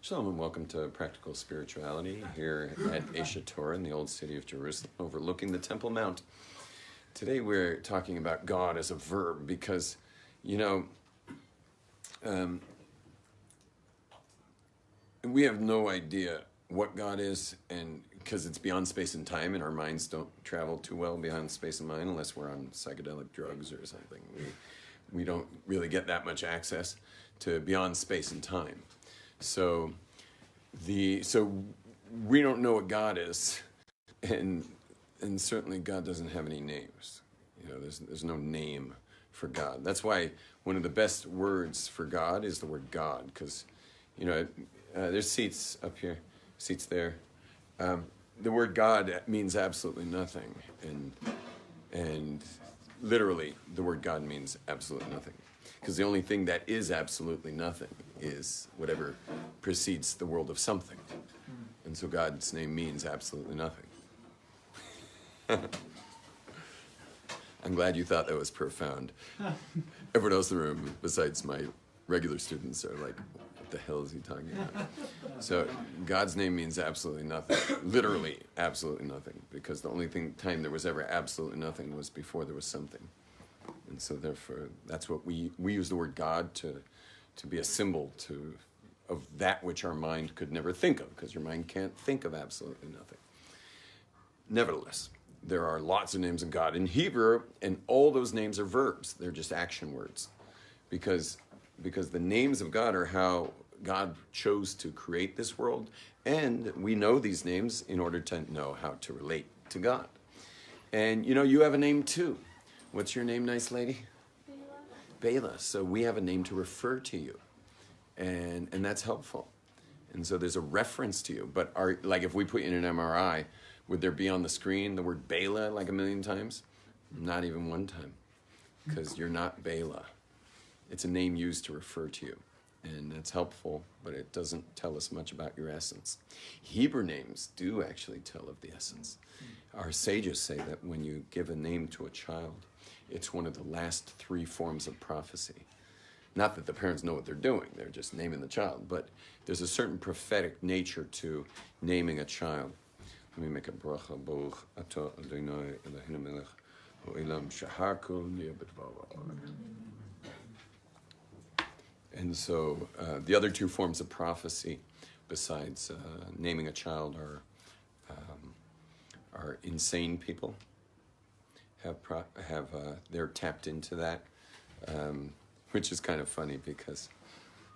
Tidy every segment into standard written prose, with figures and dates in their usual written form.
Shalom and welcome to Practical Spirituality here at Esha Torah in the old city of Jerusalem, overlooking the Temple Mount. Today we're talking about God as a verb because, we have no idea what God is, and because it's beyond space and time, and our minds don't travel too well beyond space and mind unless we're on psychedelic drugs or something. We don't really get that much access to beyond space and time. So we don't know what God is, and certainly God doesn't have any names. There's no name for God. That's why one of the best words for God is the word God, because there's seats up here, seats there. The word God means absolutely nothing, and literally the word God means absolutely nothing. Because the only thing that is absolutely nothing is whatever precedes the world of something. And so God's name means absolutely nothing. I'm glad you thought that was profound. Everyone else in the room, besides my regular students, are like, what the hell is he talking about? So God's name means absolutely nothing. Literally absolutely nothing. Because the only time there was ever absolutely nothing was before there was something. And so therefore, that's what we use the word God to be a symbol of that which our mind could never think of, because your mind can't think of absolutely nothing. Nevertheless, there are lots of names of God in Hebrew, and all those names are verbs. They're just action words. Because the names of God are how God chose to create this world, and we know these names in order to know how to relate to God. And you have a name too. What's your name, nice lady? Bela. So we have a name to refer to you, and that's helpful. And so there's a reference to you. But like if we put you in an MRI, would there be on the screen the word Bela like a million times? Not even one time, because you're not Bela. It's a name used to refer to you, and that's helpful, but it doesn't tell us much about your essence. Hebrew names do actually tell of the essence. Our sages say that when you give a name to a child, it's one of the last three forms of prophecy. Not that the parents know what they're doing, they're just naming the child, but there's a certain prophetic nature to naming a child. Let me make a bracha. Baruch atah Adonai Eloheinu melech ha'olam shehakol niyeh b'dvaro. And so the other two forms of prophecy, besides naming a child, are insane people. They're tapped into that, which is kind of funny because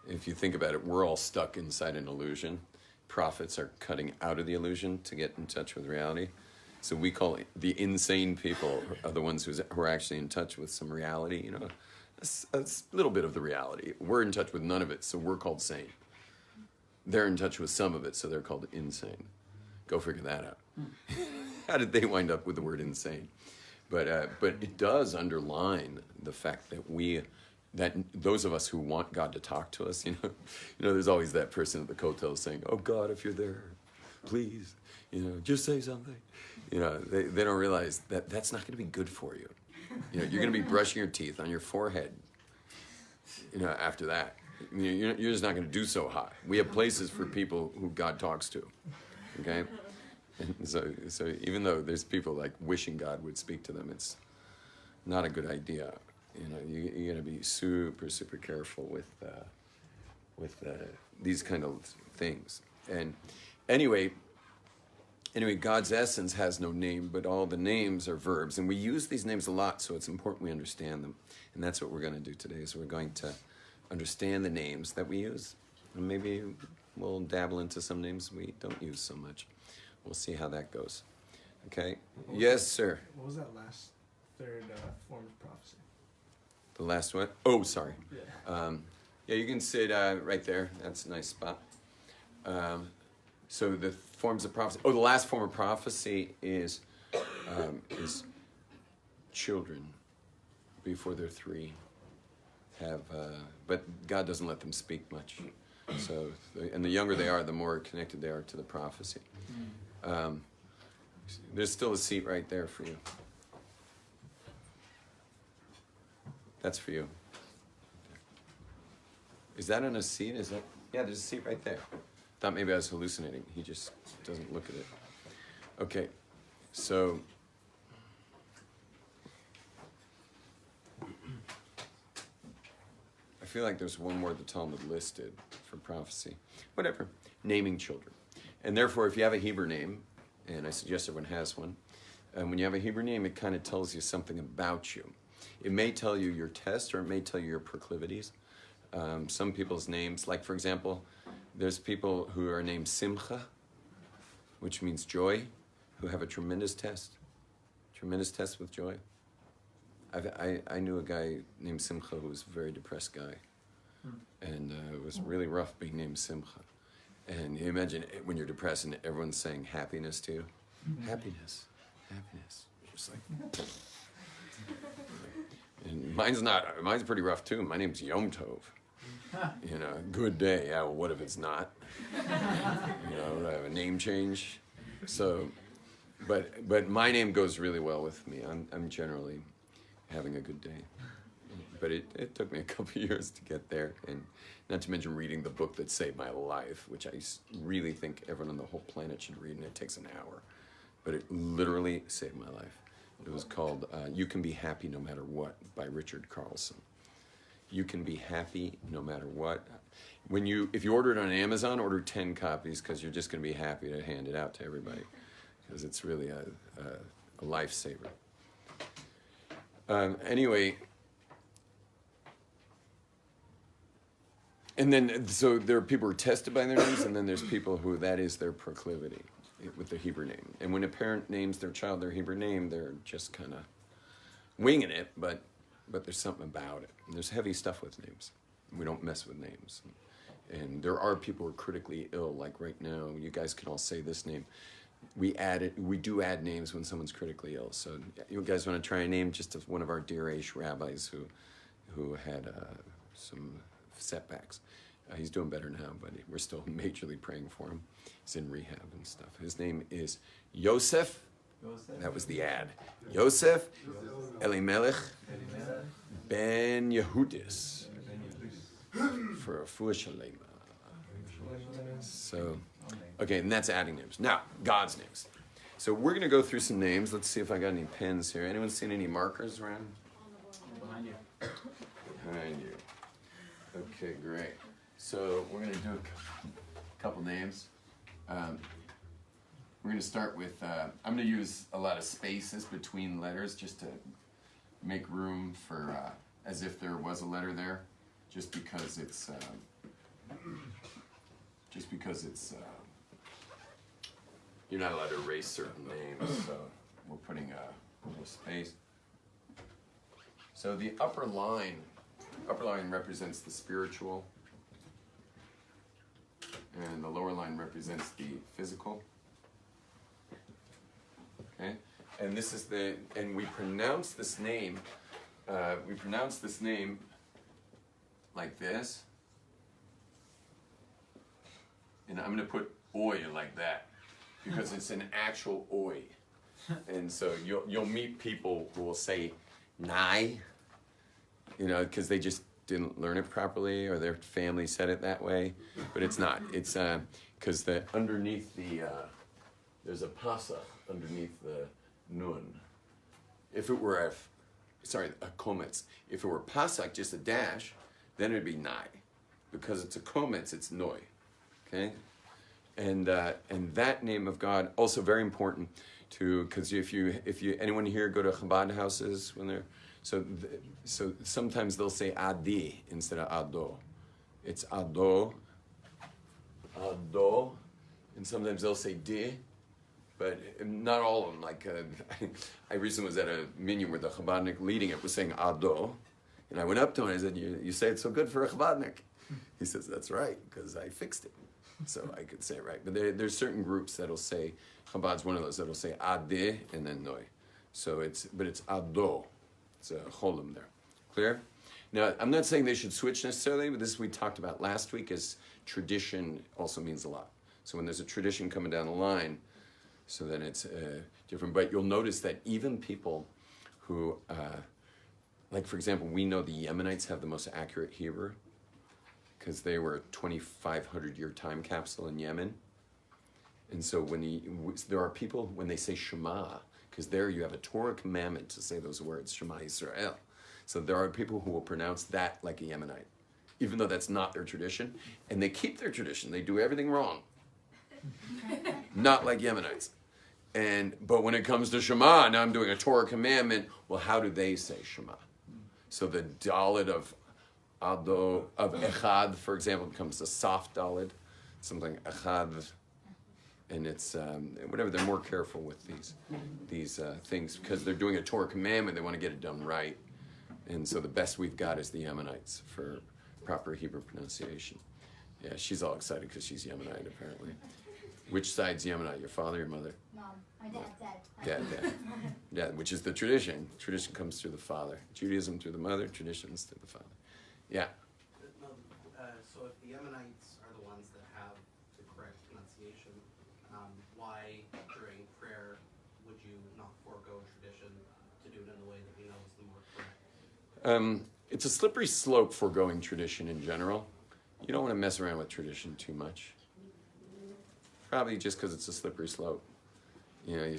if you think about it, we're all stuck inside an illusion. Prophets are cutting out of the illusion to get in touch with reality. So we call the insane people are the ones who are actually in touch with some reality, a little bit of the reality. We're in touch with none of it, so we're called sane. They're in touch with some of it, so they're called insane. Go figure that out. How did they wind up with the word insane? But it does underline the fact that those of us who want God to talk to us, there's always that person at the coattails saying, "Oh God, if you're there, please, just say something." They don't realize that that's not going to be good for you. You're going to be brushing your teeth on your forehead. After that, you're just not going to do so hot. We have places for people who God talks to. Okay. And so even though there's people like wishing God would speak to them, it's not a good idea. You got to be super, super careful with these kind of things. And anyway, God's essence has no name, but all the names are verbs. And we use these names a lot, so it's important we understand them. And that's what we're going to do today. So we're going to understand the names that we use. And maybe we'll dabble into some names we don't use so much. We'll see how that goes. Okay? Yes, sir. What was that third form of prophecy? The last one? Oh, sorry. Yeah. You can sit right there. That's a nice spot. So the forms of prophecy. Oh, the last form of prophecy is children before they're 3 but God doesn't let them speak much. So, and the younger they are, the more connected they are to the prophecy. There's still a seat right there for you. That's for you. Is that on a seat? Yeah, there's a seat right there. thought maybe I was hallucinating. He just doesn't look at it. Okay, so I feel like there's one more the Talmud listed for prophecy. Whatever, naming children. And therefore, if you have a Hebrew name, and I suggest everyone has one, and when you have a Hebrew name, it kind of tells you something about you. It may tell you your test, or it may tell you your proclivities. Some people's names, like for example, there's people who are named Simcha, which means joy, who have a tremendous test with joy. I knew a guy named Simcha who was a very depressed guy. And it was really rough being named Simcha. And you imagine when you're depressed and everyone's saying happiness to you. Happiness. Just like... And mine's pretty rough too. My name's Yom Tov. You know, good day. Yeah, well, what if it's not? You know, I have a name change. So, but my name goes really well with me. I'm generally having a good day. But it took me a couple of years to get there, and not to mention reading the book that saved my life, which I really think everyone on the whole planet should read, and it takes an hour. But it literally saved my life. It was called You Can Be Happy No Matter What by Richard Carlson. You can be happy no matter what. If you order it on Amazon, order 10 copies, because you're just going to be happy to hand it out to everybody, because it's really a lifesaver. Anyway, and then, so there are people who are tested by their names, and then there's people who that is their proclivity with the Hebrew name. And when a parent names their child their Hebrew name, they're just kind of winging it, but there's something about it. And there's heavy stuff with names. We don't mess with names. And there are people who are critically ill, like right now. You guys can all say this name. We do add names when someone's critically ill. So you guys want to try a name just of one of our dear Aish rabbis who had some setbacks. He's doing better now, but we're still majorly praying for him. He's in rehab and stuff. His name is Yosef. That was the ad. Yosef Elimelech Ben Yehudis for a Refuah Shalema. So, okay, and that's adding names. Now, God's names. So we're going to go through some names. Let's see if I got any pens here. Anyone seen any markers around? Behind you. Behind you. Okay, great. So we're going to do a couple names. We're going to start with, I'm going to use a lot of spaces between letters just to make room for, as if there was a letter there, just because it's you're not allowed to erase certain names, so we're putting a little space. So the upper line represents the spiritual, and the lower line represents the physical. Okay, and this is and we pronounce this name like this, and I'm going to put oy like that because it's an actual oy, and so you'll meet people who will say nai, you know, because they just didn't learn it properly or their family said it that way, but it's not. It's because underneath there's a pasach underneath the nun. If it were a kometz. If it were pasach, just a dash, then it'd be nai. Because it's a kometz, it's noi. Okay? And that name of God, also very important because if you anyone here go to Chabad houses when they're, so sometimes they'll say adi instead of ado. It's ado, and sometimes they'll say di. But not all of them. Like I recently was at a minyan where the Chabadnik leading it was saying Ado, and I went up to him and I said, "You say it so good for a Chabadnik." He says, "That's right, because I fixed it, so I could say it right." But there's certain groups that'll say Chabad's one of those that'll say Ade and then Noi. So it's Ado. It's a cholim there. Clear? Now I'm not saying they should switch necessarily, but this we talked about last week. Is tradition also means a lot. So when there's a tradition coming down the line. So then it's different. But you'll notice that even people who, like for example, we know the Yemenites have the most accurate Hebrew. because they were a 2,500-year time capsule in Yemen. And so there are people, when they say Shema, because there you have a Torah commandment to say those words, Shema Yisrael. So there are people who will pronounce that like a Yemenite, even though that's not their tradition. And they keep their tradition. They do everything wrong. Not like Yemenites. But when it comes to Shema, now I'm doing a Torah commandment. Well, how do they say Shema? So the Dalet of Echad, for example, becomes a soft Dalet, something Echad. And it's whatever. They're more careful with these things because they're doing a Torah commandment. They want to get it done right, and so the best we've got is the Yemenites for proper Hebrew pronunciation. Yeah, she's all excited because she's Yemenite apparently. Which side's Yemenite? Your father, or your mother? Mom. My dad. Dad, which is the tradition. Tradition comes through the father. Judaism through the mother. Traditions through the father. Yeah. So if the Yemenites are the ones that have the correct pronunciation, why during prayer would you not forego tradition to do it in the way that we know is the more correct? It's a slippery slope foregoing tradition in general. You don't want to mess around with tradition too much. Probably just because it's a slippery slope. You know, you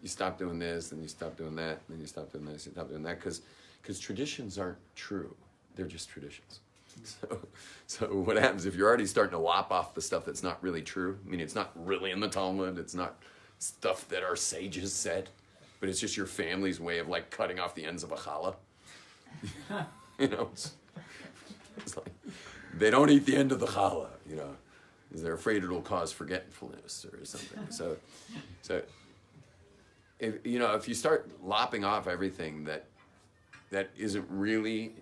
stop doing this, and you stop doing that, and then you stop doing this, you stop doing that, because traditions aren't true. They're just traditions. So what happens if you're already starting to lop off the stuff that's not really true? I mean, it's not really in the Talmud. It's not stuff that our sages said, but it's just your family's way of like cutting off the ends of a challah. You know, it's like they don't eat the end of the challah. You know, because they're afraid it'll cause forgetfulness or something. So if you start lopping off everything that isn't really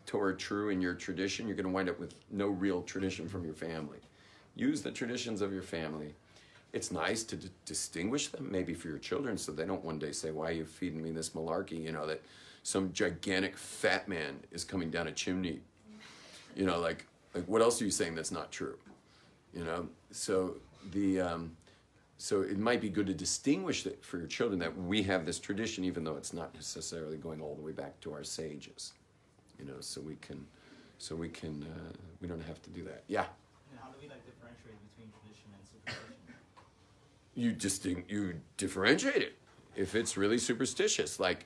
Torah true in your tradition, you're going to wind up with no real tradition from your family. Use the traditions of your family. It's nice to distinguish them, maybe for your children, so they don't one day say, why are you feeding me this malarkey, that some gigantic fat man is coming down a chimney. Like what else are you saying that's not true? So so it might be good to distinguish that for your children that we have this tradition, even though it's not necessarily going all the way back to our sages. So we don't have to do that. Yeah. And how do we differentiate between tradition and superstition? You differentiate it. If it's really superstitious, like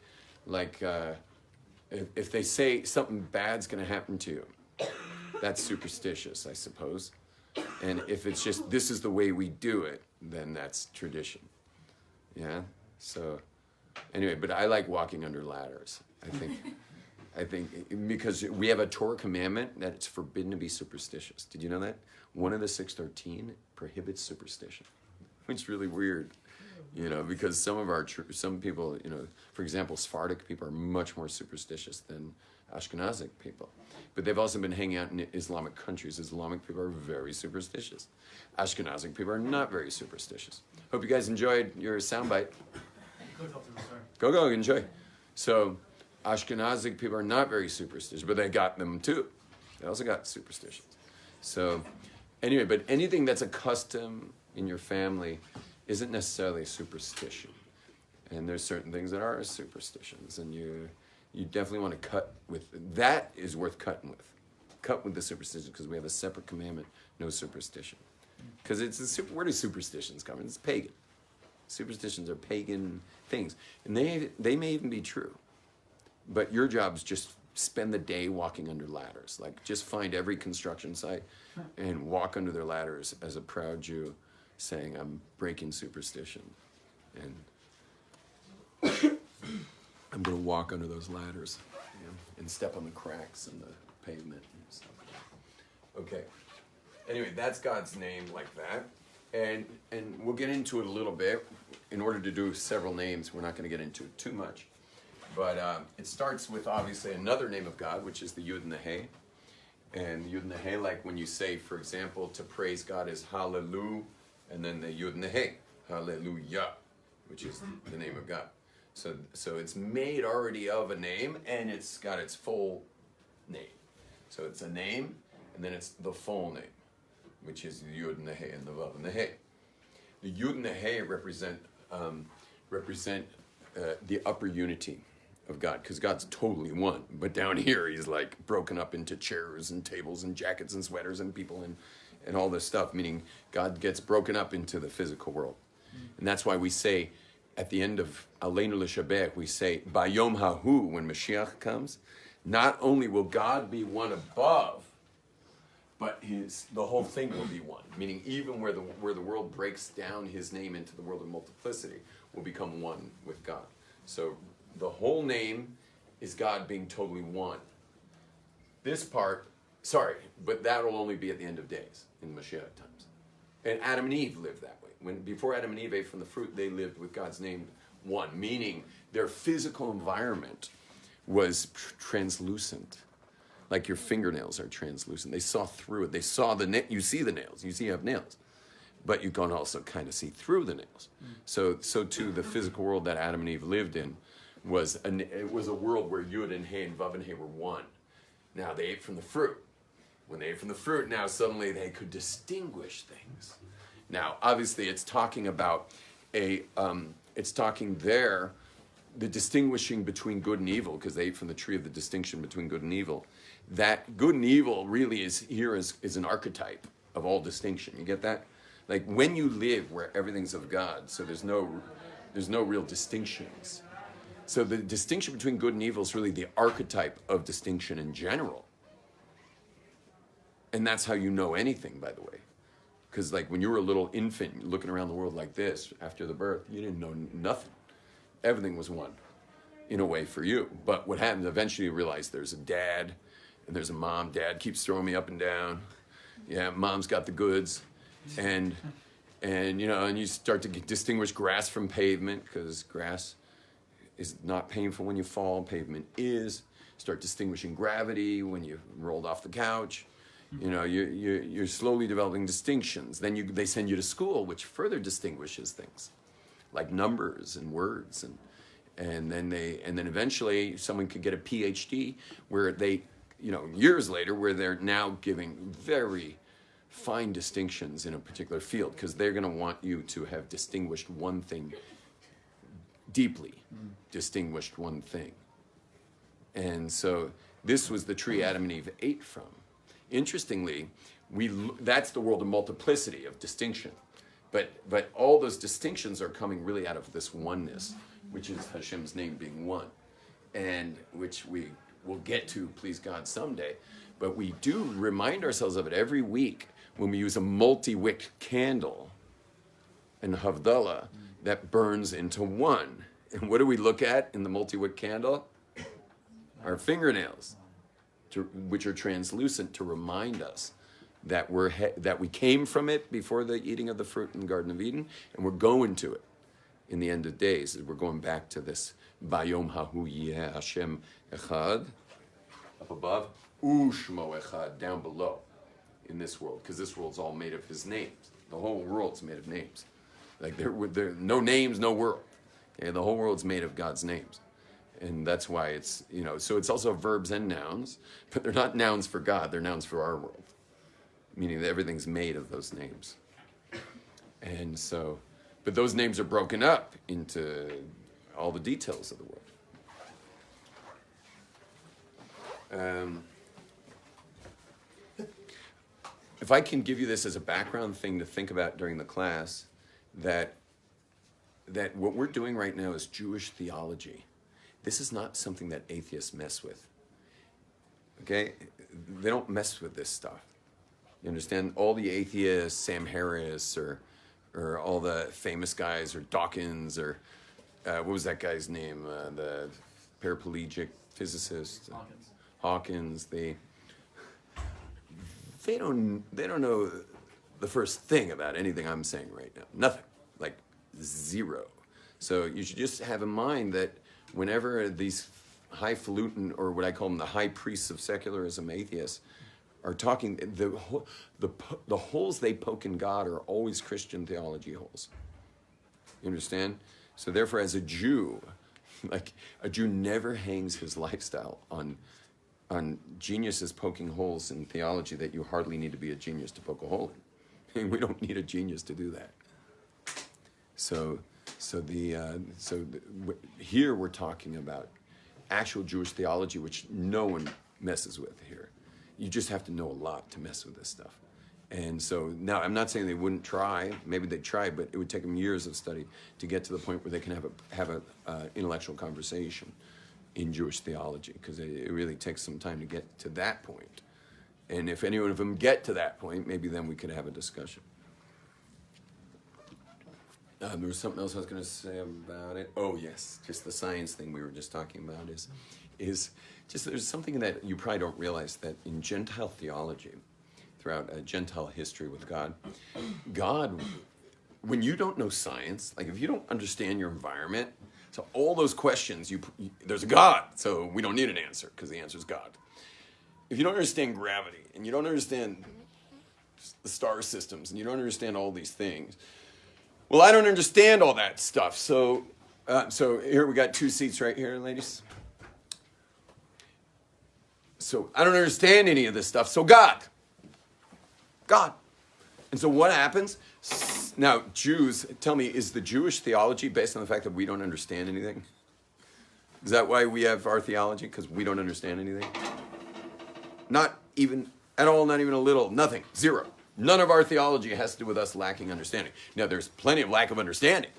if they say something bad's going to happen to you, that's superstitious, I suppose. And if it's just this is the way we do it, then that's tradition. Yeah. So anyway, but I like walking under ladders. I think because we have a Torah commandment that it's forbidden to be superstitious. Did you know that? One of the 613 prohibits superstition, which is really weird, because some people, for example, Sephardic people are much more superstitious than Ashkenazic people. But they've also been hanging out in Islamic countries. Islamic people are very superstitious. Ashkenazic people are not very superstitious. Hope you guys enjoyed your soundbite. Go, enjoy. So Ashkenazic people are not very superstitious, but they got them too. They also got superstitions. So anyway, but anything that's a custom in your family isn't necessarily a superstition. And there's certain things that are superstitions, and you definitely want to cut with, that is worth cutting with. Cut with the superstition, because we have a separate commandment, no superstition. Because where do superstitions come from? It's pagan. Superstitions are pagan things. And they may even be true. But your job is just spend the day walking under ladders. Just find every construction site and walk under their ladders as a proud Jew, saying, I'm breaking superstition. And I'm going to walk under those ladders and step on the cracks in the pavement and stuff. Okay. Anyway, that's God's name like that. And we'll get into it a little bit. In order to do several names, we're not going to get into it too much. But it starts with, obviously, another name of God, which is the Yud and the Hey. And the Yud and the Hey, like when you say, for example, to praise God is Hallelujah, and then the Yud and the Hey, Hallelujah, which is the name of God. So it's made already of a name, and it's got its full name. So it's a name, and then it's the full name, which is the Yud and the Hey and the Vav and the Hey. The Yud and the Hey represent the upper unity. of God, because God's totally one. But down here, he's like broken up into chairs and tables and jackets and sweaters and people and all this stuff, meaning God gets broken up into the physical world. And that's why we say, at the end of Aleinu L'Shabech, we say, Bayom Hahu, when Mashiach comes, not only will God be one above, but the whole thing will be one. Meaning even where the world breaks down his name into the world of multiplicity, will become one with God. So the whole name is God being totally one. This part, but that will only be at the end of days, in Mashiach times. And Adam and Eve lived that way. Before Adam and Eve ate from the fruit, they lived with God's name one, meaning their physical environment was translucent, like your fingernails are translucent. They saw through it. They saw you see the nails. You have nails, but you can also kind of see through the nails. So too, the physical world that Adam and Eve lived in was a world where Yud and He and Vav and He were one. Now they ate from the fruit. When they ate from the fruit, now suddenly they could distinguish things. Now, obviously, it's talking about it's talking there, the distinguishing between good and evil, because they ate from the tree of the distinction between good and evil. That good and evil really is an archetype of all distinction. You get that? Like when you live where everything's of God, so there's no real distinctions. So the distinction between good and evil is really the archetype of distinction in general. And that's how you know anything, by the way. Because like when you were a little infant looking around the world like this after the birth, you didn't know nothing. Everything was one in a way for you. But what happened, eventually you realize there's a dad and there's a mom. Dad keeps throwing me up and down. Yeah, mom's got the goods. And you start to distinguish grass from pavement, because grass is not painful when you fall, pavement is. Start distinguishing gravity when you rolled off the couch. You're slowly developing distinctions. Then they send you to school, which further distinguishes things, like numbers and words, and then eventually someone could get a PhD where they, years later, where they're now giving very fine distinctions in a particular field, because they're going to want you to have distinguished one thing deeply, distinguished one thing. And so this was the tree Adam and Eve ate from. Interestingly, that's the world of multiplicity, of distinction. But all those distinctions are coming really out of this oneness, which is Hashem's name being one, and which we will get to, please God, someday. But we do remind ourselves of it every week when we use a multi-wick candle in Havdalah that burns into one. And what do we look at in the multi-wick candle? Our fingernails, which are translucent, to remind us that we came from it before the eating of the fruit in the Garden of Eden, and we're going to it in the end of days. We're going back to this Bayom Hahu Yeh Hashem Echad up above, Ushmo Echad down below in this world, because this world's all made of his names. The whole world's made of names. Like there no names, no world. Okay? The whole world's made of God's names. And that's why it's, so it's also verbs and nouns, but they're not nouns for God, they're nouns for our world. Meaning that everything's made of those names. And so, but those names are broken up into all the details of the world. If I can give you this as a background thing to think about during the class, that what we're doing right now is Jewish theology. This is not something that atheists mess with. Okay? They don't mess with this stuff. You understand? All the atheists, Sam Harris, or all the famous guys, or Dawkins, or what was that guy's name? The paraplegic physicist. Hawkins. They don't know the first thing about anything I'm saying right now. Nothing. Like zero. So you should just have in mind that whenever these highfalutin, or what I call them the high priests of secularism, atheists, are talking, the holes they poke in God are always Christian theology holes. You understand? So therefore, as a Jew, like a Jew never hangs his lifestyle on geniuses poking holes in theology that you hardly need to be a genius to poke a hole in. I mean, we don't need a genius to do that. So here we're talking about actual Jewish theology, which no one messes with here. You just have to know a lot to mess with this stuff. And so now I'm not saying they wouldn't try. Maybe they'd try, but it would take them years of study to get to the point where they can have a intellectual conversation in Jewish theology, because it really takes some time to get to that point. And if any one of them get to that point, maybe then we could have a discussion. There was something else I was going to say about it. Oh yes, just the science thing we were just talking about is just there's something that you probably don't realize, that in Gentile theology, throughout a Gentile history with God, when you don't know science, like if you don't understand your environment, so all those questions, there's a God, so we don't need an answer because the answer is God. If you don't understand gravity and you don't understand the star systems and you don't understand all these things, well, I don't understand all that stuff. So here we got 2 seats right here, ladies. So I don't understand any of this stuff. So God. And so what happens? Now, Jews, tell me, is the Jewish theology based on the fact that we don't understand anything? Is that why we have our theology? Because we don't understand anything? Not even at all, not even a little, nothing, zero. None of our theology has to do with us lacking understanding. Now, there's plenty of lack of understanding.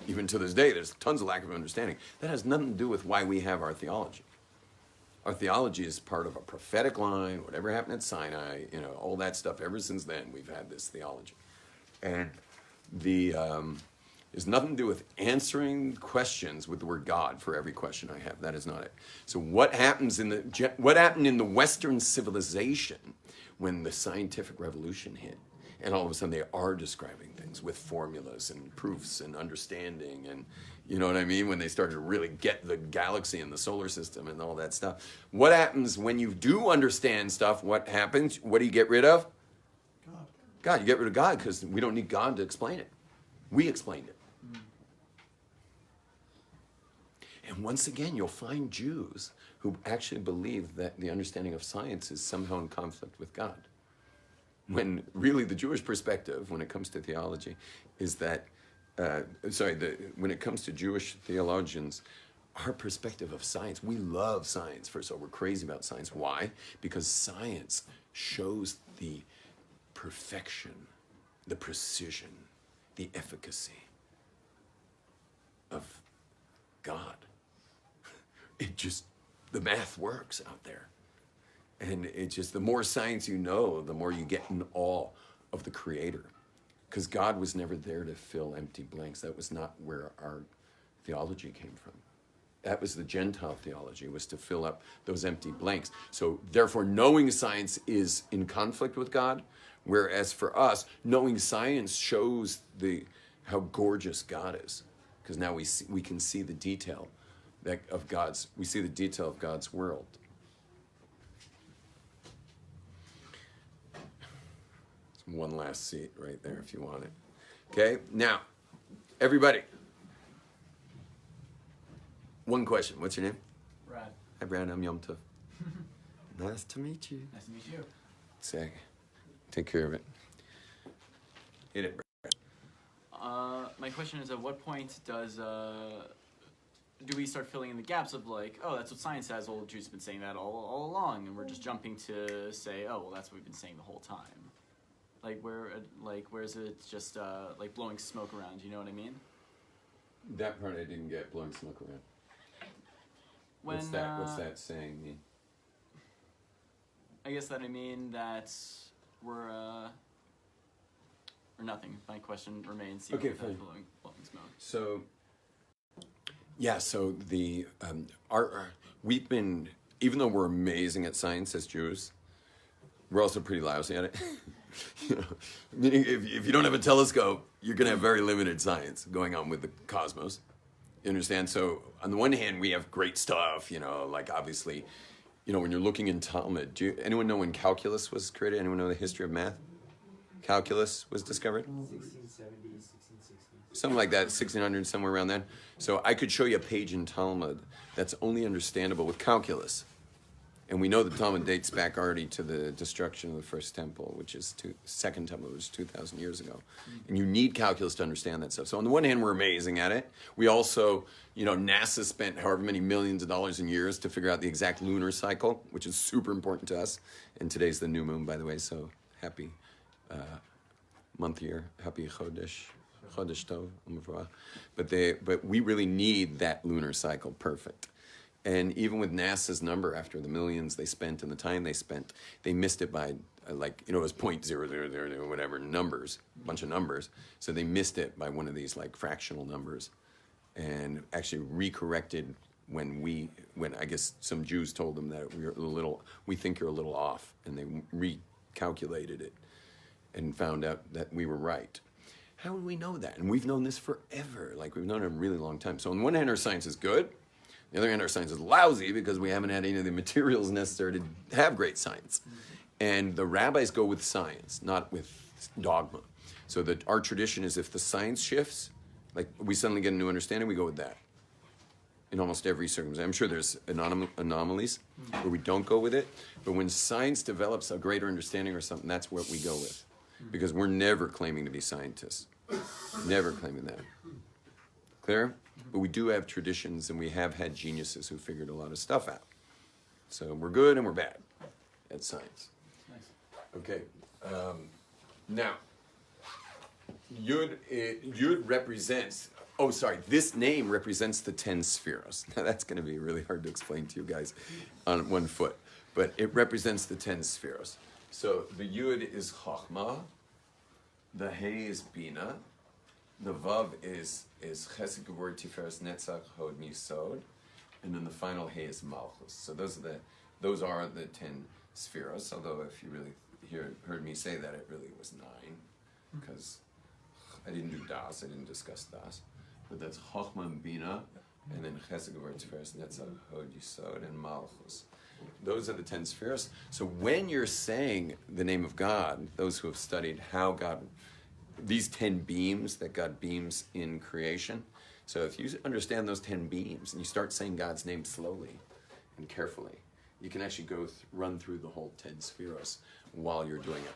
Even to this day, there's tons of lack of understanding. That has nothing to do with why we have our theology. Our theology is part of a prophetic line, whatever happened at Sinai, all that stuff. Ever since then, we've had this theology. And there's nothing to do with answering questions with the word God for every question I have. That is not it. So what happened in the Western civilization when the scientific revolution hit? And all of a sudden they are describing things with formulas and proofs and understanding, and you know what I mean? When they started to really get the galaxy and the solar system and all that stuff. What happens when you do understand stuff? What happens? What do you get rid of? God. You get rid of God because we don't need God to explain it. We explained it. And once again, you'll find Jews who actually believe that the understanding of science is somehow in conflict with God. When really the Jewish perspective, when it comes to theology, is that, when it comes to Jewish theologians, our perspective of science, we love science. First of all, we're crazy about science. Why? Because science shows the perfection, the precision, the efficacy of God. The math works out there. And it's just, the more science you know, the more you get in awe of the Creator. Because God was never there to fill empty blanks. That was not where our theology came from. That was the Gentile theology, was to fill up those empty blanks. So therefore, knowing science is in conflict with God, whereas for us, knowing science shows how gorgeous God is. Because now we can see the detail of God's world. One last seat right there if you want it. Okay, now, everybody. One question. What's your name? Brad. Hi, Brad. I'm Yom Tov. Nice to meet you. Nice to meet you. Say, take care of it. Hit it, Brad. My question is, at what point do we start filling in the gaps of like, oh, that's what science says, well, Jews have been saying that all along, and we're just jumping to say, oh, well, that's what we've been saying the whole time. Where is it just like blowing smoke around? You know what I mean? That part I didn't get, blowing smoke around. When, what's that saying mean? I guess that I mean that we're or nothing. My question remains. Okay, fine. Blowing smoke. So, yeah. So we've been, even though we're amazing at science as Jews, we're also pretty lousy at it. Meaning, if you don't have a telescope, you're going to have very limited science going on with the cosmos. You understand? So, on the one hand, we have great stuff, like obviously, when you're looking in Talmud, anyone know when calculus was created? Anyone know the history of math? Calculus was discovered? 1670, 1660. Something like that, 1600, somewhere around then. So I could show you a page in Talmud that's only understandable with calculus. And we know the Talmud dates back already to the destruction of the first temple, which is second temple, which is 2,000 years ago. And you need calculus to understand that stuff. So on the one hand, we're amazing at it. We also, NASA spent however many millions of dollars in years to figure out the exact lunar cycle, which is super important to us. And today's the new moon, by the way, so happy month year, happy Chodesh Tov, but we really need that lunar cycle perfect. And even with NASA's number, after the millions they spent and the time they spent, they missed it by it was 0.0000 whatever numbers, a bunch of numbers. So they missed it by one of these fractional numbers, and actually recorrected when I guess some Jews told them that we think you're a little off, and they recalculated it and found out that we were right. How would we know that? And we've known this forever. We've known it a really long time. So on one hand, our science is good. On the other hand, our science is lousy because we haven't had any of the materials necessary to have great science. And the rabbis go with science, not with dogma. So that our tradition is if the science shifts, we suddenly get a new understanding, we go with that. In almost every circumstance. I'm sure there's anomalies where we don't go with it. But when science develops a greater understanding or something, that's what we go with. Because we're never claiming to be scientists. Never claiming that. Clear? But we do have traditions, and we have had geniuses who figured a lot of stuff out. So we're good and we're bad at science. Nice. Okay. Now, Yud represents. Oh, sorry. This name represents the 10 spheros. Now that's going to be really hard to explain to you guys on one foot, but it represents the 10 spheros. So the Yud is Chachma, the He is Bina, the Vav is Chesed Gevurah Tiferes Netzach Hod Yisod, and then the final He is Malchus. So those are the 10 spheros. Although if you really heard me say that, it really was 9, because I didn't do Das. I didn't discuss Das. But that's Chachma and Bina, and then Chesed Gevurah Tiferes Netzach Hod Yisod and Malchus. Those are the 10 spheres. So when you're saying the name of God, those who have studied how God, these 10 beams that God beams in creation. So if you understand those 10 beams and you start saying God's name slowly and carefully, you can actually run through the whole 10 spheres while you're doing it.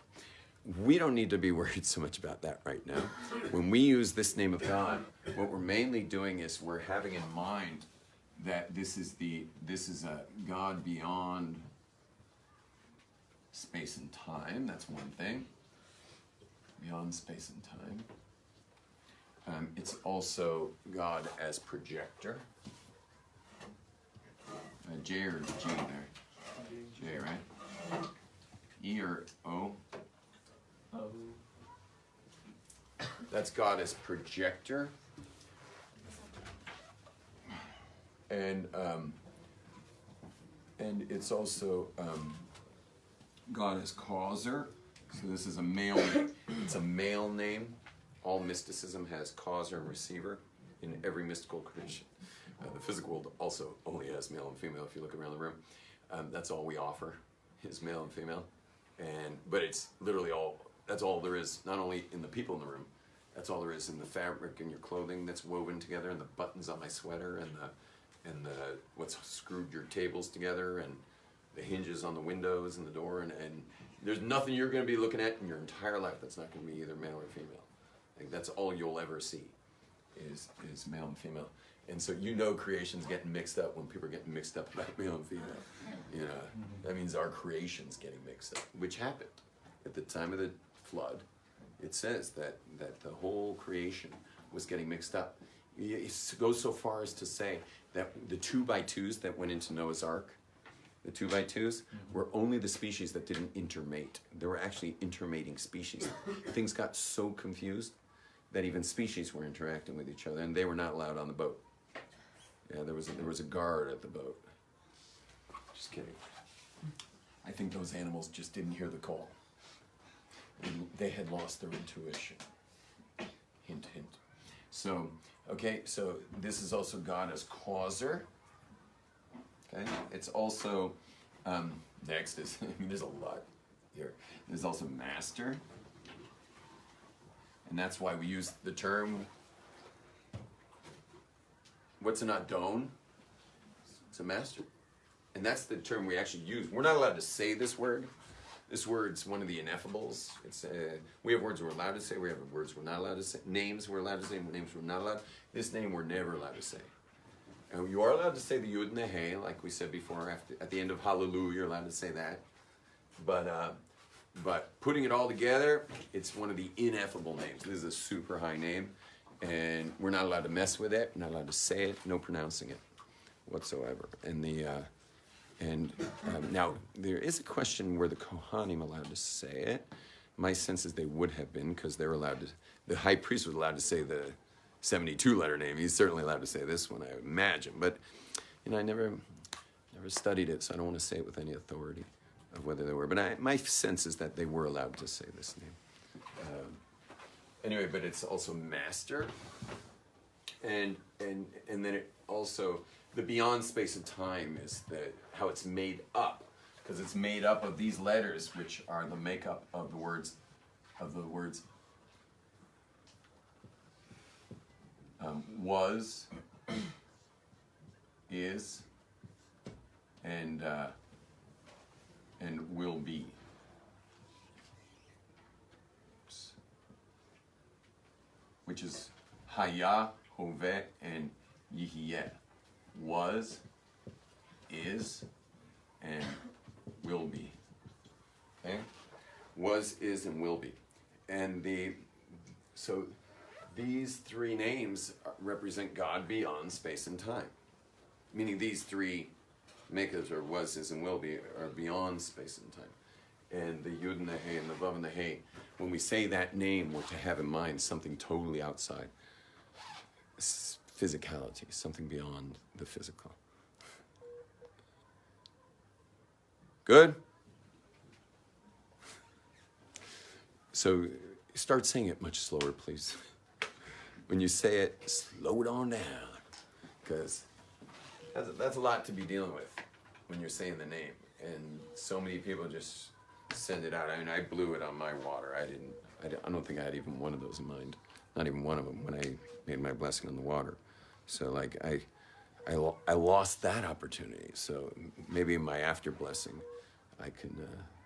We don't need to be worried so much about that right now. When we use this name of God, what we're mainly doing is we're having in mind that this is a God beyond space and time. That's one thing. Beyond space and time. It's also God as projector. J or G there? J, right? E or O? Oh. That's God as projector. And it's also God as causer. So this is a male. It's a male name. All mysticism has causer and receiver in every mystical tradition. The physical world also only has male and female. If you look around the room, that's all we offer is male and female. But it's literally all. That's all there is. Not only in the people in the room. That's all there is in the fabric in your clothing that's woven together, and the buttons on my sweater, and the what's screwed your tables together, and the hinges on the windows and the door, and there's nothing you're going to be looking at in your entire life that's not going to be either male or female. That's all you'll ever see is male and female. And so creation's getting mixed up when people are getting mixed up about male and female. That means our creation's getting mixed up, which happened at the time of the flood. It says that the whole creation was getting mixed up. It goes so far as to say that the 2x2s that went into Noah's Ark, the 2x2s, were only the species that didn't intermate. There were actually intermating species. Things got so confused that even species were interacting with each other, and they were not allowed on the boat. Yeah, there was a guard at the boat. Just kidding. I think those animals just didn't hear the call. They had lost their intuition. Hint, hint. So this is also God as causer. Okay, it's also, next is, there's a lot here. There's also master. And that's why we use the term, what's an adon? It's a master. and that's the term we actually use. We're not allowed to say this word. This word's one of the ineffables. It's we have words we're allowed to say. We have words we're not allowed to say. Names we're allowed to say. Names we're not allowed. This name we're never allowed to say. And you are allowed to say the Yud and the Hey, like we said before. At the end of Hallelujah, you're allowed to say that. But putting it all together, it's one of the ineffable names. This is a super high name, and we're not allowed to mess with it. We're not allowed to say it. No pronouncing it whatsoever. And now there is a question were the Kohanim allowed to say it. My sense is they would have been, because they're allowed to. The high priest was allowed to say the 72-letter name. He's certainly allowed to say this one, I imagine. But I never studied it, so I don't want to say it with any authority of whether they were. But my sense is that they were allowed to say this name. Anyway, but it's also master, and then it also the beyond space and time is how it's made up, because it's made up of these letters, which are the makeup of the words was, is, and will be. Which is Haya, Hoveh, and Yihiyeh. Was, is, and will be. Okay? Was, is, and will be. And so these three names represent God beyond space and time. Meaning these three makers, or was, is, and will be, are beyond space and time. And the Yud and the Hey and the Vav and the Hey, when we say that name, we're to have in mind something totally outside. Physicality, something beyond the physical. Good? So start saying it much slower, please. When you say it, slow it on down, because that's a lot to be dealing with when you're saying the name. And so many people just send it out. I mean, I blew it on my water. I don't think I had even one of those in mind. Not even one of them when I made my blessing on the water. So like I lost that opportunity. So maybe in my after blessing, I can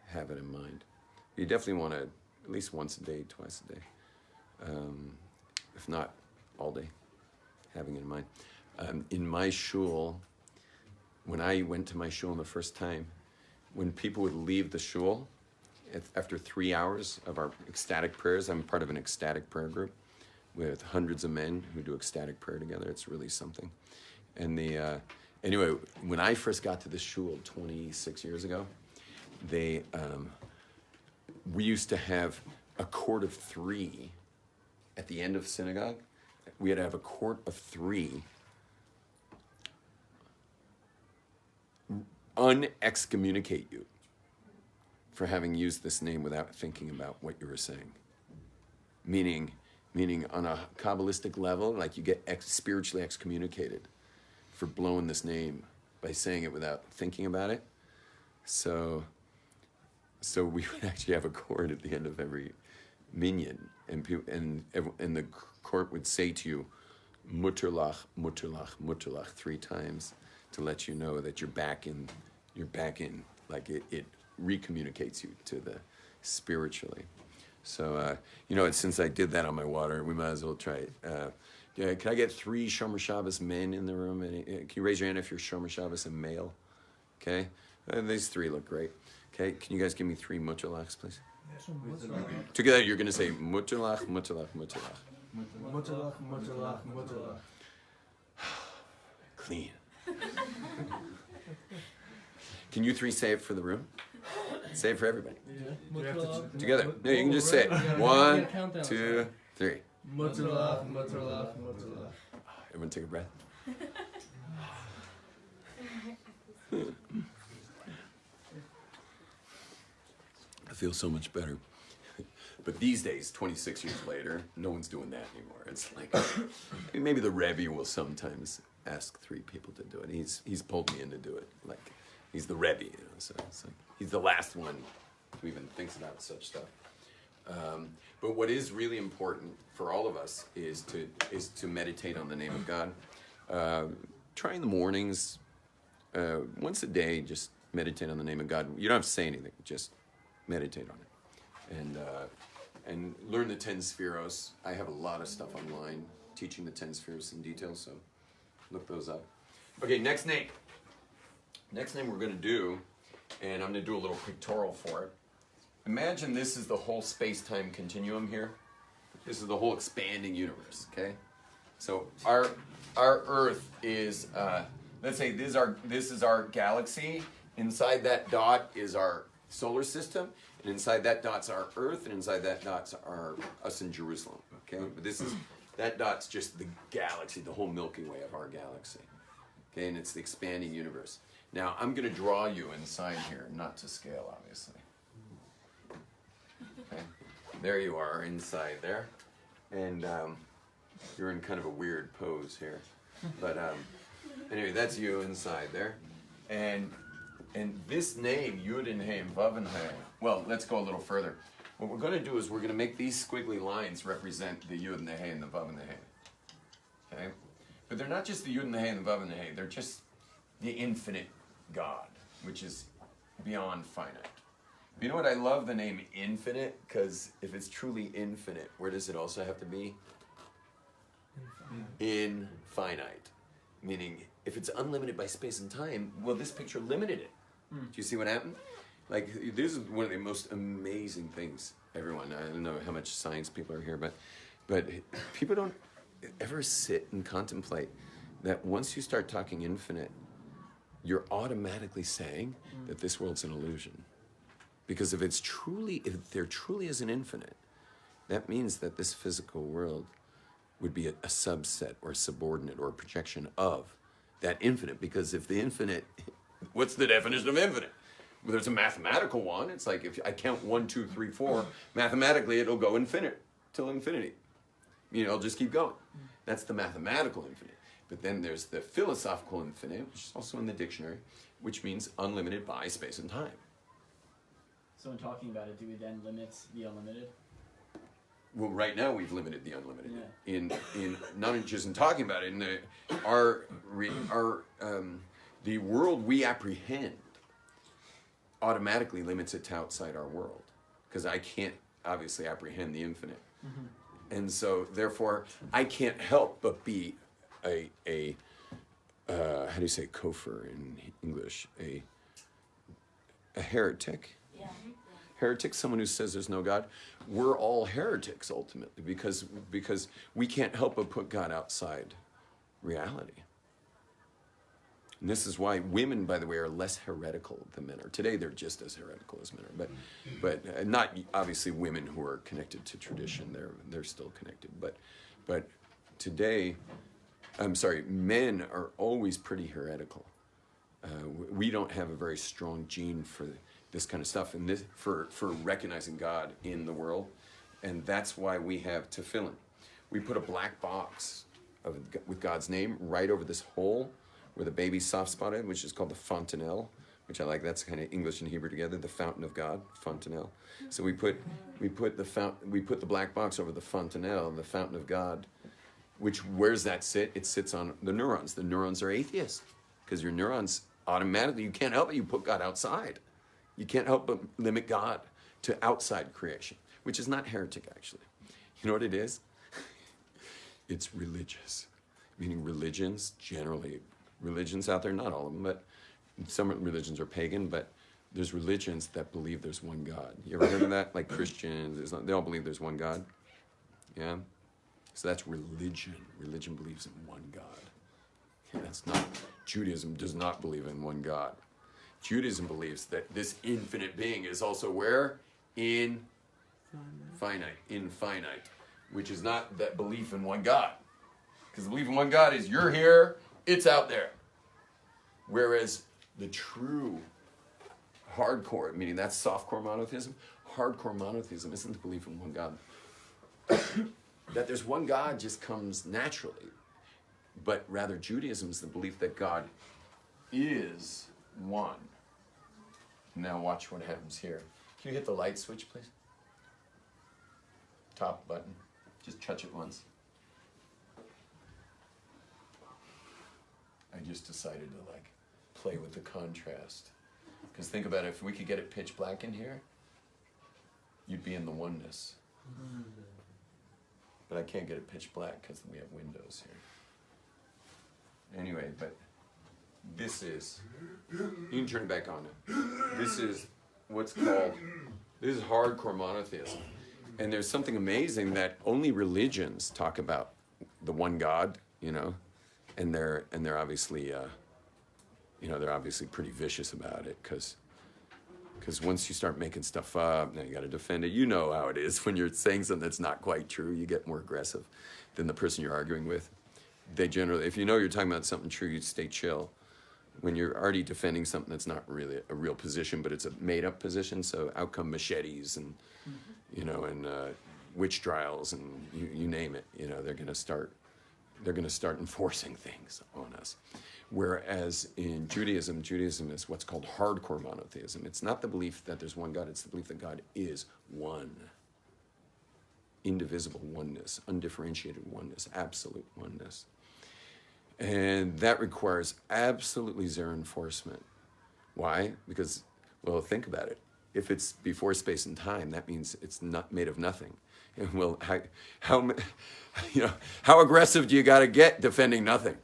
have it in mind. You definitely want to at least once a day, twice a day, if not all day, having it in mind. In my shul, when I went to my shul the first time, when people would leave the shul, after 3 hours of our ecstatic prayers, I'm part of an ecstatic prayer group with hundreds of men who do ecstatic prayer together. It's really something. And anyway, when I first got to the shul 26 years ago, we used to have a court of three at the end of synagogue. We had to have a court of three unexcommunicate you for having used this name without thinking about what you were saying. Meaning on a Kabbalistic level, like you get spiritually excommunicated for blowing this name by saying it without thinking about it. So we would actually have a court at the end of every minyan, and the court would say to you, "Mutter lach," 3 times to let you know that you're back in. Like it recommunicates you to the spiritually. So since I did that on my water, we might as well try it. Can I get 3 Shomer Shabbos men in the room? Can you raise your hand if you're Shomer Shabbos and male? Okay, these 3 look great. Okay, can you guys give me 3 Mutter lachs, please? Together, you're going to say Mutter lach, Mutter lach, Mutter lach. Mutter lach, Mutter lach, Mutter lach. Clean. Can you 3 say it for the room? Say it for everybody. Yeah. Together. No, you can just say it. 1, 2, 3. Mutter lach, Mutter lach, Mutter lach. Everyone take a breath. I feel so much better. But these days, 26 years later, no one's doing that anymore. It's like, maybe the Rebbe will sometimes ask 3 people to do it. He's pulled me in to do it. Like, he's the Rebbe, so it's like, he's the last one who even thinks about such stuff. But what is really important for all of us is to meditate on the name of God. Try in the mornings, once a day, just meditate on the name of God. You don't have to say anything, just meditate on it. And learn the 10 spheros. I have a lot of stuff online teaching the 10 spheros in detail, so look those up. Okay, next name. Next name we're going to do, and I'm going to do a little pictorial for it. Imagine this is the whole space-time continuum here. This is the whole expanding universe, okay? So our Earth is, let's say this is our galaxy. Inside that dot is our solar system, and inside that dot's our Earth, and inside that dot's us in Jerusalem, okay? But that dot's just the galaxy, the whole Milky Way of our galaxy, okay? And it's the expanding universe. Now, I'm going to draw you inside here, not to scale, obviously. Okay, there you are inside there, and you're in kind of a weird pose here, but anyway, that's you inside there, and this name Yud and Hey and Vav and Hey. Well, let's go a little further. What we're going to do is we're going to make these squiggly lines represent the Yud and the Hey and the Vav and the Hey. Okay, but they're not just the Yud and the Hey and the Vav and the Hey. They're just the infinite God, which is beyond finite. You know what? I love the name infinite, because if it's truly infinite, where does it also have to be? Infinite. Meaning, if it's unlimited by space and time, well, this picture limited it. Do you see what happened? Like, this is one of the most amazing things, everyone. I don't know how much science people are here, but people don't ever sit and contemplate that once you start talking infinite, you're automatically saying that this world's an illusion. Because if there truly is an infinite, that means that this physical world would be a subset or a subordinate or a projection of that infinite. Because if the infinite, what's the definition of infinite? Well, there's a mathematical one. It's like if I count 1, 2, 3, 4, mathematically it'll go infinite till infinity. It'll just keep going. That's the mathematical infinite. But then there's the philosophical infinite, which is also in the dictionary, which means unlimited by space and time. So in talking about it, do we then limit the unlimited? Well, right now we've limited the unlimited. Yeah. In not just in talking about it, in the world we apprehend automatically limits it to outside our world, because I can't obviously apprehend the infinite, and so therefore I can't help but be a how do you say kofar in English? A heretic. Yeah. Heretic, someone who says there's no God. We're all heretics ultimately, because we can't help but put God outside reality. And this is why women, by the way, are less heretical than men are. Today they're just as heretical as men are, but not obviously women who are connected to tradition. They're still connected, but today, I'm sorry, men are always pretty heretical. We don't have a very strong gene for this kind of stuff, and this for recognizing God in the world, and that's why we have tefillin. We put a black box with God's name right over this hole where the baby's soft spot is, which is called the fontanelle, which I like. That's kind of English and Hebrew together, the fountain of God, fontanelle. So we put the black box over the fontanelle, the fountain of God, which, where's that sit? It sits on the neurons. The neurons are atheists, because your neurons automatically, you can't help it, you put God outside. You can't help but limit God to outside creation, which is not heretic, actually. You know what it is? It's religious, meaning religions out there, not all of them, but some religions are pagan, but there's religions that believe there's one God. You ever heard of that? Like Christians, they all believe there's one God. Yeah? So that's religion. Religion believes in one God. And that's not, Judaism does not believe in one God. Judaism believes that this infinite being is also where? Infinite, which is not that belief in one God. Because the belief in one God is you're here, it's out there. Whereas the true hardcore, meaning that's softcore monotheism, hardcore monotheism isn't the belief in one God. That there's one God just comes naturally. But rather Judaism is the belief that God is one. Now watch what happens here. Can you hit the light switch, please? Top button. Just touch it once. I just decided to play with the contrast. Because think about it, if we could get it pitch black in here, you'd be in the oneness. But I can't get it pitch black because we have windows here. Anyway, but this is, you can turn it back on. This is what's called, this is hardcore monotheism. And there's something amazing that only religions talk about the one God, you know, and they're obviously, you know, they're obviously pretty vicious about it because once you start making stuff up, now you got to defend it. You know how it is when you're saying something that's not quite true. You get more aggressive than the person you're arguing with. They generally, if you know you're talking about something true, you stay chill. When you're already defending something that's not really a real position, but it's a made-up position, so out come machetes and, you know, and witch trials and you name it. You know, they're going to start enforcing things on us. Whereas in Judaism is what's called hardcore monotheism. It's not the belief that there's one God, it's the belief that God is one. Indivisible oneness, undifferentiated oneness, absolute oneness. And that requires absolutely zero enforcement. Why? Because, well, think about it. If it's before space and time, that means it's not made of nothing. And well, how aggressive do you got to get defending nothing?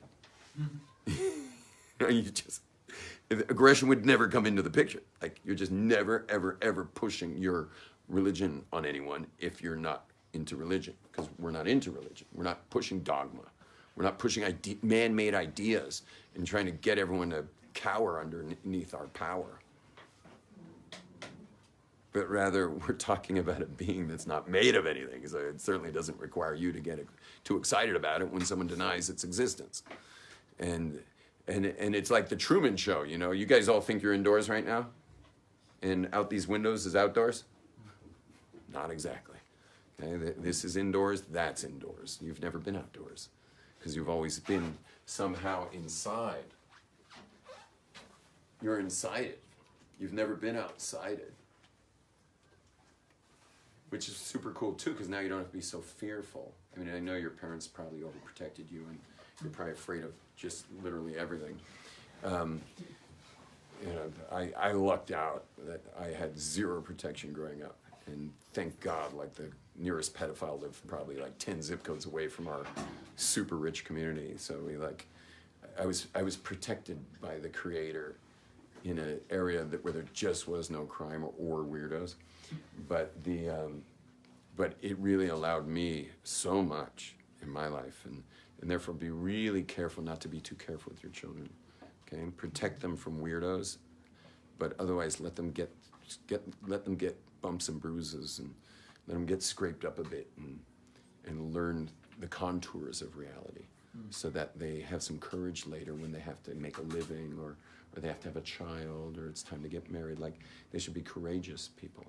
Aggression would never come into the picture. Like, you're just never, ever, ever pushing your religion on anyone if you're not into religion, because we're not into religion. We're not pushing dogma. We're not pushing man-made ideas and trying to get everyone to cower underneath our power. But rather, we're talking about a being that's not made of anything. So it certainly doesn't require you to get too excited about it when someone denies its existence. And it's like the Truman Show, you know. You guys all think you're indoors right now? And out these windows is outdoors? Not exactly. Okay? This is indoors, that's indoors. You've never been outdoors because you've always been somehow inside. You're inside it. You've never been outside it. Which is super cool too, because now you don't have to be so fearful. I mean, I know your parents probably overprotected you and you're probably afraid of just literally everything. You know, I lucked out that I had zero protection growing up. And thank God, like the nearest pedophile lived probably like 10 zip codes away from our super rich community. So I was protected by the Creator in an area where there just was no crime or weirdos. But but it really allowed me so much in my life, and therefore be really careful not to be too careful with your children. Okay, protect them from weirdos, but otherwise let them get bumps and bruises, and let them get scraped up a bit, and learn the contours of reality, so that they have some courage later when they have to make a living, or they have to have a child, or it's time to get married. Like, they should be courageous people.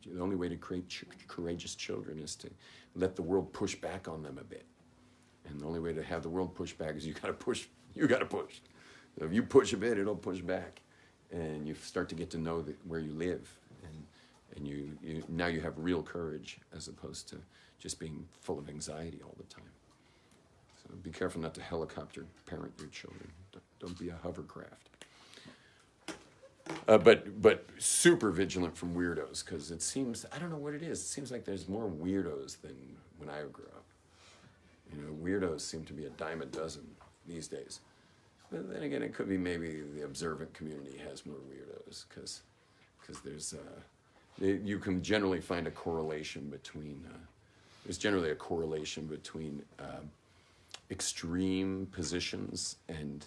The only way to create courageous children is to let the world push back on them a bit. And the only way to have the world push back is you gotta push. So if you push a bit, it'll push back. And you start to get to know where you live. And you now you have real courage, as opposed to just being full of anxiety all the time. So be careful not to helicopter parent your children. Don't be a hovercraft. But super vigilant from weirdos, because it seems, I don't know what it is, it seems like there's more weirdos than when I grew up. You know, weirdos seem to be a dime a dozen these days. But then again, it could be maybe the observant community has more weirdos, because there's, you can generally find a correlation between, there's generally a correlation between extreme positions and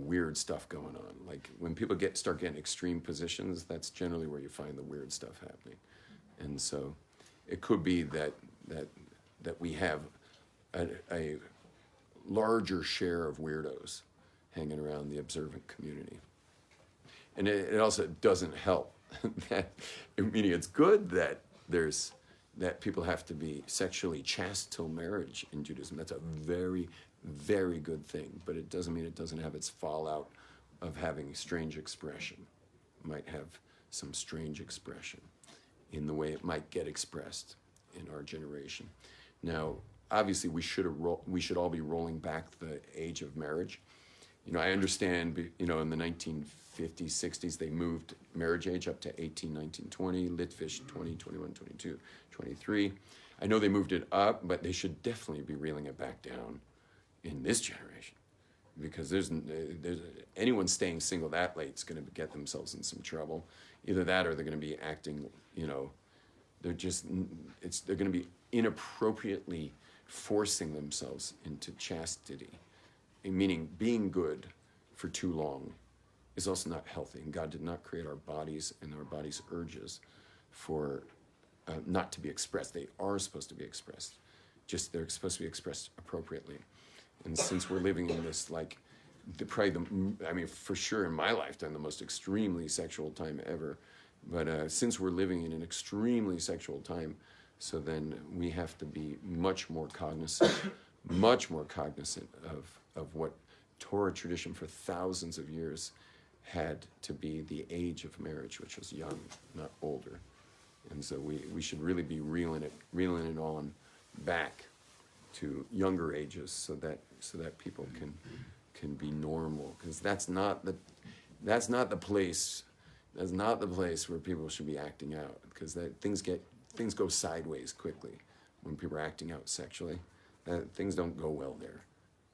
weird stuff going on. Like, when people start getting extreme positions, that's generally where you find the weird stuff happening. And so it could be that we have a larger share of weirdos hanging around the observant community. And it also doesn't help that, meaning it's good that that people have to be sexually chaste till marriage in Judaism. That's a very, very good thing, but it doesn't mean it doesn't have its fallout of having strange expression. It might have some strange expression in the way it might get expressed in our generation. Now, obviously, we should all be rolling back the age of marriage, I understand, in the 1950s, 60s, they moved marriage age up to 18, 19, 20, Litvish 20, 21, 22, 23. I know they moved it up, but they should definitely be reeling it back down in this generation, because there's anyone staying single that late is going to get themselves in some trouble. Either that, or they're going to be acting, they're going to be inappropriately forcing themselves into chastity, meaning being good for too long is also not healthy. And God did not create our bodies and our bodies' urges for not to be expressed. They are supposed to be expressed, just they're supposed to be expressed appropriately. And since we're living in this, for sure in my lifetime, the most extremely sexual time ever, but since we're living in an extremely sexual time, so then we have to be much more cognizant of what Torah tradition for thousands of years had to be the age of marriage, which was young, not older. And so we should really be reeling it on back to younger ages, so that people can be normal, because that's not the place where people should be acting out, because things go sideways quickly when people are acting out sexually. Things don't go well there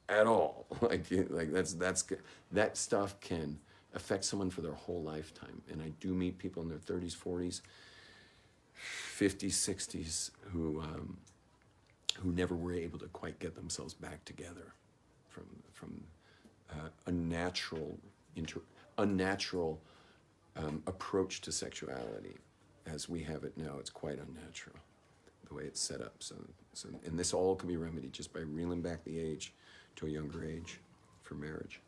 at all. That stuff can affect someone for their whole lifetime. And I do meet people in their 30s, 40s, 50s, 60s who never were able to quite get themselves back together from unnatural approach to sexuality as we have it now. It's quite unnatural the way it's set up. So and this all can be remedied just by reeling back the age to a younger age for marriage.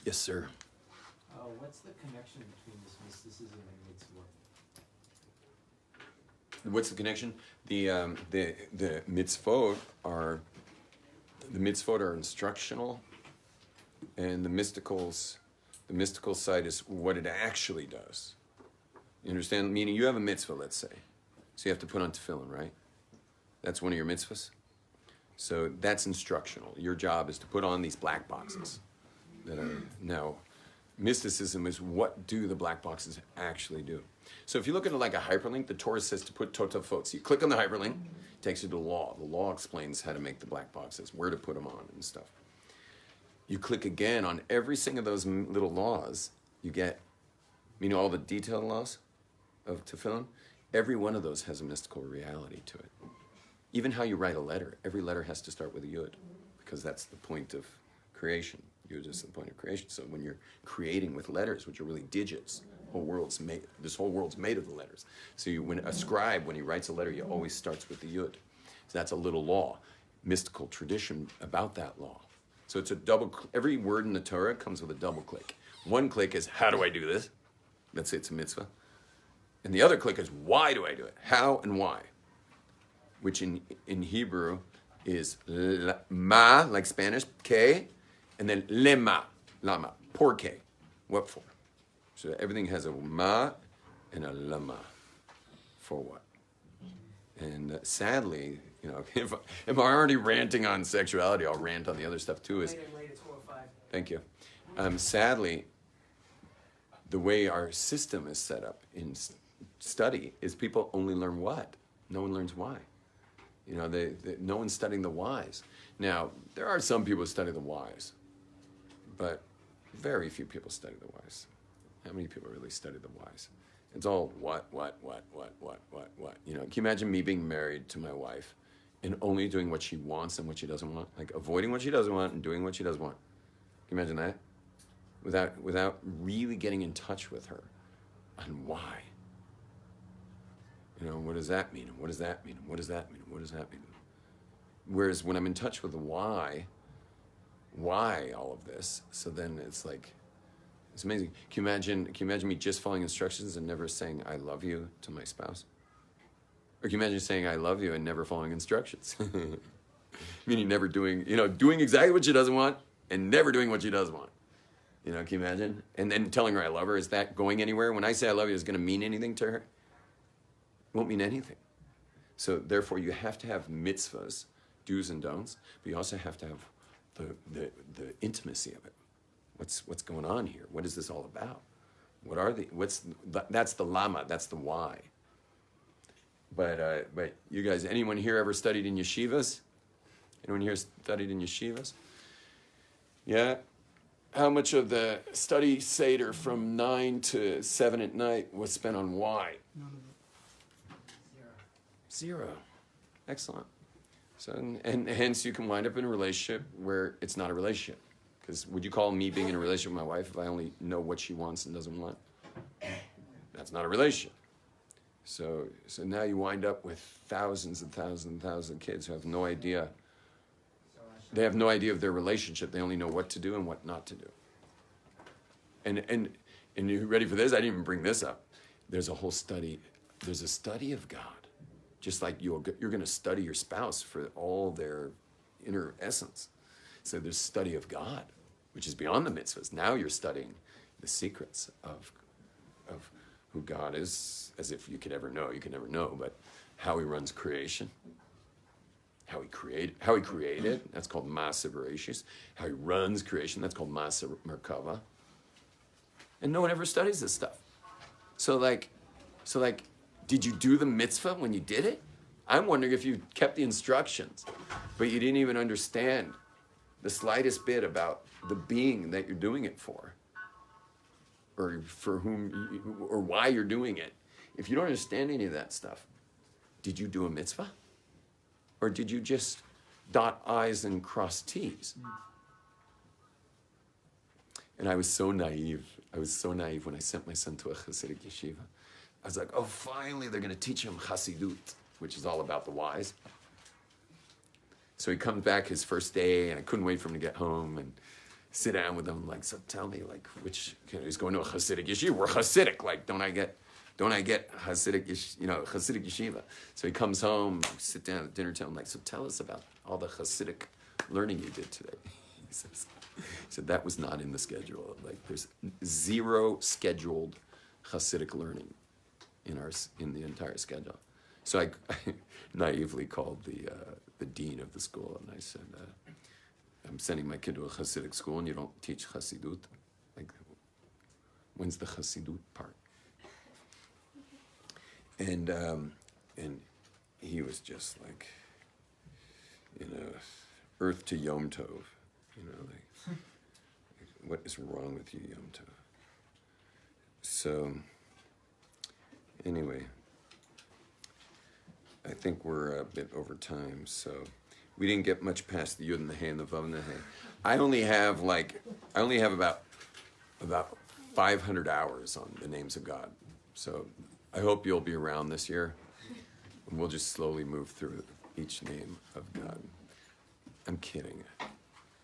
Yes, sir. What's the connection between this mysticism and mitzvot? What's the connection? The mitzvot are instructional, and the mystical side is what it actually does. You understand? Meaning, you have a mitzvah, let's say, so you have to put on tefillin, right? That's one of your mitzvahs. So that's instructional. Your job is to put on these black boxes that are now. Mysticism is, what do the black boxes actually do? So if you look at it like a hyperlink, the Torah says to put totafot. So you click on the hyperlink, it takes you to the law. The law explains how to make the black boxes, where to put them on and stuff. You click again on every single of those little laws, you get, all the detailed laws of tefillin, every one of those has a mystical reality to it. Even how you write a letter, every letter has to start with a yud, because that's the point of creation. Yud is the point of creation. So when you're creating with letters, which are really digits, this whole world's made of the letters. So when a scribe, when he writes a letter, he always starts with the yud. So that's a little law, mystical tradition about that law. So it's every word in the Torah comes with a double click. One click is, how do I do this? Let's say it's a mitzvah. And the other click is, why do I do it? How and why? Which in Hebrew is ma, like Spanish, que, and then lema, lama, por qué, what for? So everything has a ma and a lama, for what? And sadly, if I'm already ranting on sexuality, I'll rant on the other stuff too. Thank you. Sadly, the way our system is set up in study is people only learn what? No one learns why. No one's studying the whys. Now, there are some people who study the whys, but very few people study the whys. How many people really study the whys? It's all what? Can you imagine me being married to my wife and only doing what she wants and what she doesn't want? Like avoiding what she doesn't want and doing what she does want. Can you imagine that? Without really getting in touch with her on why. What does that mean? And what does that mean? And what does that mean? And what does that mean? Whereas when I'm in touch with the why all of this, so then it's like, it's amazing. Can you imagine me just following instructions and never saying I love you to my spouse? Or can you imagine saying I love you and never following instructions? Meaning never doing exactly what she doesn't want and never doing what she does want. Can you imagine? And then telling her I love her, is that going anywhere? When I say I love you, is it going to mean anything to her? It won't mean anything. So therefore you have to have mitzvahs, do's and don'ts, but you also have to have the intimacy of it. What's going on here? What is this all about? That's the lama, that's the why. But you guys, anyone here ever studied in yeshivas? Anyone here studied in yeshivas? Yeah? How much of the study Seder from 9 to 7 at night was spent on why? Zero. Excellent. So, and hence you can wind up in a relationship where it's not a relationship. Because would you call me being in a relationship with my wife if I only know what she wants and doesn't want? That's not a relationship. So now you wind up with thousands and thousands and thousands of kids who have no idea. They have no idea of their relationship. They only know what to do and what not to do. And you ready for this? I didn't even bring this up. There's a whole study. There's a study of God. Just like you're going to study your spouse for all their inner essence. So there's study of God, which is beyond the mitzvahs. Now you're studying the secrets of who God is, as if you could ever know. You can never know, but how he runs creation. How he created, that's called Ma'aseh Bereshis. How he runs creation, that's called Ma'aseh Merkava. And no one ever studies this stuff. So like, did you do the mitzvah when you did it? I'm wondering if you kept the instructions, but you didn't even understand the slightest bit about the being that you're doing it for, or for whom, or why you're doing it. If you don't understand any of that stuff, did you do a mitzvah? Or did you just dot I's and cross T's? And I was so naive. When I sent my son to a Hasidic yeshiva. I was like, oh, finally they're going to teach him Hasidut, which is all about the whys. So he comes back his first day, and I couldn't wait for him to get home and sit down with him. Like, so tell me, like, he's going to a Hasidic yeshiva. We're Hasidic. Like, don't I get Hasidic, Hasidic yeshiva? So he comes home, sit down at dinner table. I'm like, so tell us about all the Hasidic learning you did today. He said that was not in the schedule. Like, there's zero scheduled Hasidic learning in the entire schedule. So I naively called the dean of the school, and I said, I'm sending my kid to a Hasidic school, and you don't teach Hasidut. Like, when's the Hasidut part? And he was just like, earth to Yom Tov, like, what is wrong with you, Yom Tov? So, anyway, I think we're a bit over time, so we didn't get much past the Yud and the Hey and the Vav and the Hey. I only have about 500 hours on the names of God, so I hope you'll be around this year, and we'll just slowly move through each name of God. I'm kidding.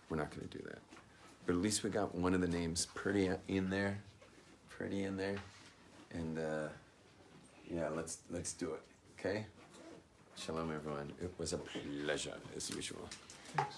We're not going to do that. But at least we got one of the names pretty in there. And yeah, let's do it. Okay? Shalom, everyone. It was a pleasure, as usual. Thanks.